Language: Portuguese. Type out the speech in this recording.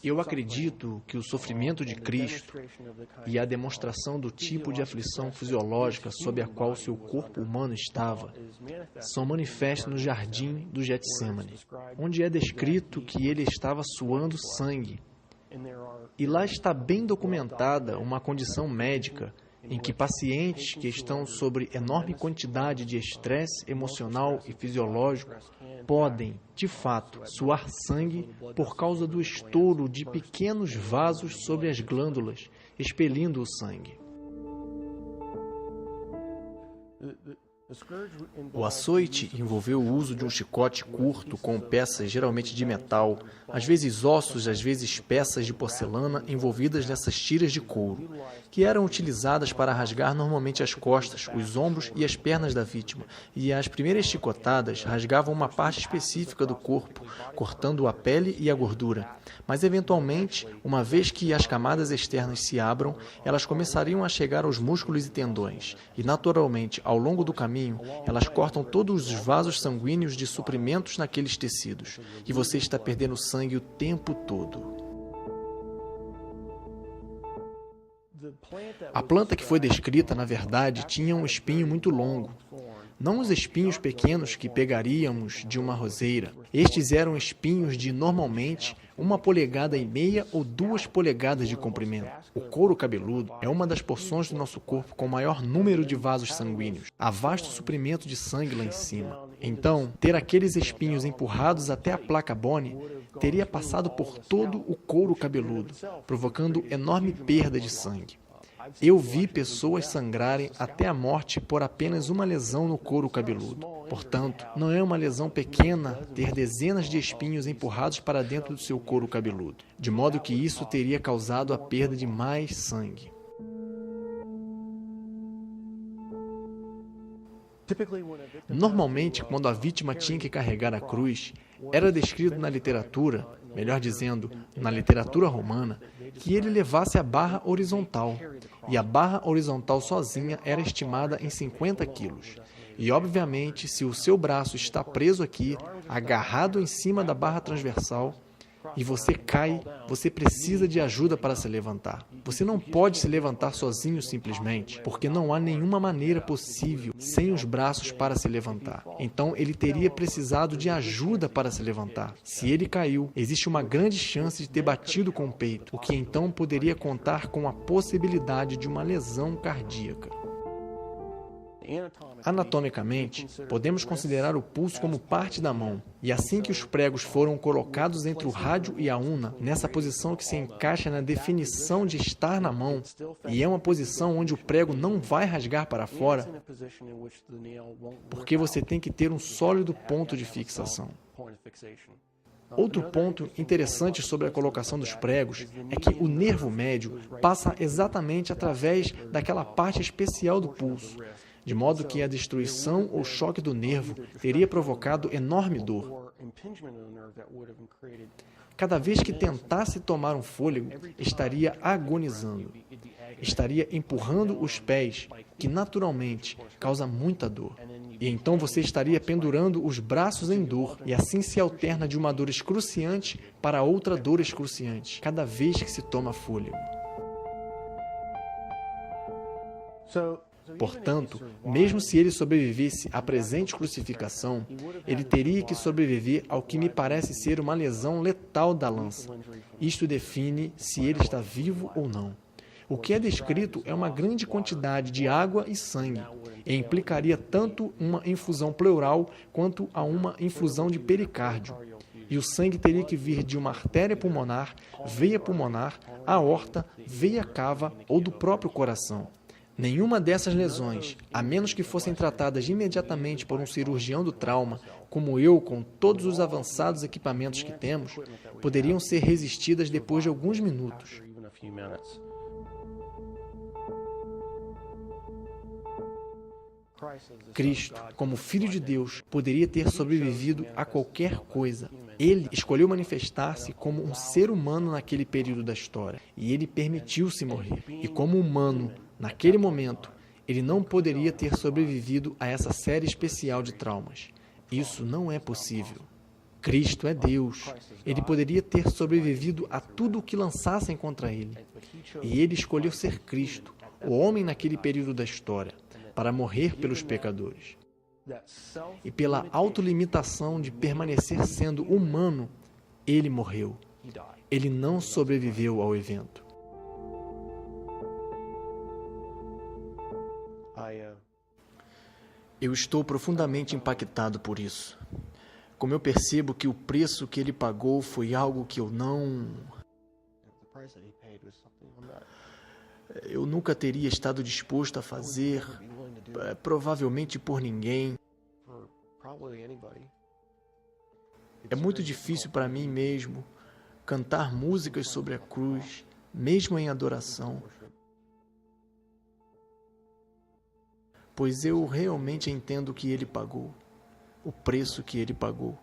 Eu acredito que o sofrimento de Cristo e a demonstração do tipo de aflição fisiológica sob a qual seu corpo humano estava são manifestos no jardim do Getsêmani, onde é descrito que ele estava suando sangue. E lá está bem documentada uma condição médica em que pacientes que estão sob enorme quantidade de estresse emocional e fisiológico podem, de fato, suar sangue por causa do estouro de pequenos vasos sobre as glândulas, expelindo o sangue. O açoite envolveu o uso de um chicote curto com peças geralmente de metal, às vezes ossos, às vezes peças de porcelana envolvidas nessas tiras de couro, que eram utilizadas para rasgar normalmente as costas, os ombros e as pernas da vítima, e as primeiras chicotadas rasgavam uma parte específica do corpo, cortando a pele e a gordura. Mas, eventualmente, uma vez que as camadas externas se abram, elas começariam a chegar aos músculos e tendões, e, naturalmente, ao longo do caminho, elas cortam todos os vasos sanguíneos de suprimentos naqueles tecidos, e você está perdendo sangue o tempo todo. A planta que foi descrita, na verdade, tinha um espinho muito longo. Não os espinhos pequenos que pegaríamos de uma roseira. Estes eram espinhos de, normalmente, 1,5 polegadas ou 2 polegadas de comprimento. O couro cabeludo é uma das porções do nosso corpo com maior número de vasos sanguíneos. Há vasto suprimento de sangue lá em cima. Então, ter aqueles espinhos empurrados até a placa bone teria passado por todo o couro cabeludo, provocando enorme perda de sangue. Eu vi pessoas sangrarem até a morte por apenas uma lesão no couro cabeludo. Portanto, não é uma lesão pequena ter dezenas de espinhos empurrados para dentro do seu couro cabeludo, de modo que isso teria causado a perda de mais sangue. Normalmente, quando a vítima tinha que carregar a cruz, era descrito na literatura, melhor dizendo, na literatura romana, que ele levasse a barra horizontal, e a barra horizontal sozinha era estimada em 50 quilos. E, obviamente, se o seu braço está preso aqui, agarrado em cima da barra transversal, e você cai, você precisa de ajuda para se levantar. Você não pode se levantar sozinho simplesmente, porque não há nenhuma maneira possível sem os braços para se levantar. Então, ele teria precisado de ajuda para se levantar. Se ele caiu, existe uma grande chance de ter batido com o peito, o que então poderia contar com a possibilidade de uma lesão cardíaca. Anatomicamente, podemos considerar o pulso como parte da mão, e assim que os pregos foram colocados entre o rádio e a una, nessa posição que se encaixa na definição de estar na mão, e é uma posição onde o prego não vai rasgar para fora, porque você tem que ter um sólido ponto de fixação. Outro ponto interessante sobre a colocação dos pregos é que o nervo médio passa exatamente através daquela parte especial do pulso, de modo que a destruição ou choque do nervo teria provocado enorme dor. Cada vez que tentasse tomar um fôlego, estaria agonizando. Estaria empurrando os pés, que naturalmente causa muita dor. E então você estaria pendurando os braços em dor, e assim se alterna de uma dor excruciante para outra dor excruciante, cada vez que se toma fôlego. Portanto, mesmo se ele sobrevivesse à presente crucificação, ele teria que sobreviver ao que me parece ser uma lesão letal da lança. Isto define se ele está vivo ou não. O que é descrito é uma grande quantidade de água e sangue, e implicaria tanto uma infusão pleural quanto a uma infusão de pericárdio. E o sangue teria que vir de uma artéria pulmonar, veia pulmonar, aorta, veia cava ou do próprio coração. Nenhuma dessas lesões, a menos que fossem tratadas imediatamente por um cirurgião do trauma, como eu, com todos os avançados equipamentos que temos, poderiam ser resistidas depois de alguns minutos. Cristo, como Filho de Deus, poderia ter sobrevivido a qualquer coisa. Ele escolheu manifestar-se como um ser humano naquele período da história, e ele permitiu-se morrer. E como humano, naquele momento, ele não poderia ter sobrevivido a essa série especial de traumas. Isso não é possível. Cristo é Deus. Ele poderia ter sobrevivido a tudo o que lançassem contra ele. E ele escolheu ser Cristo, o homem naquele período da história, para morrer pelos pecadores. E pela autolimitação de permanecer sendo humano, ele morreu. Ele não sobreviveu ao evento. Eu estou profundamente impactado por isso. Como eu percebo que o preço que ele pagou foi algo que eu nunca teria estado disposto a fazer, provavelmente por ninguém. É muito difícil para mim mesmo cantar músicas sobre a cruz, mesmo em adoração, pois eu realmente entendo que ele pagou, o preço que ele pagou.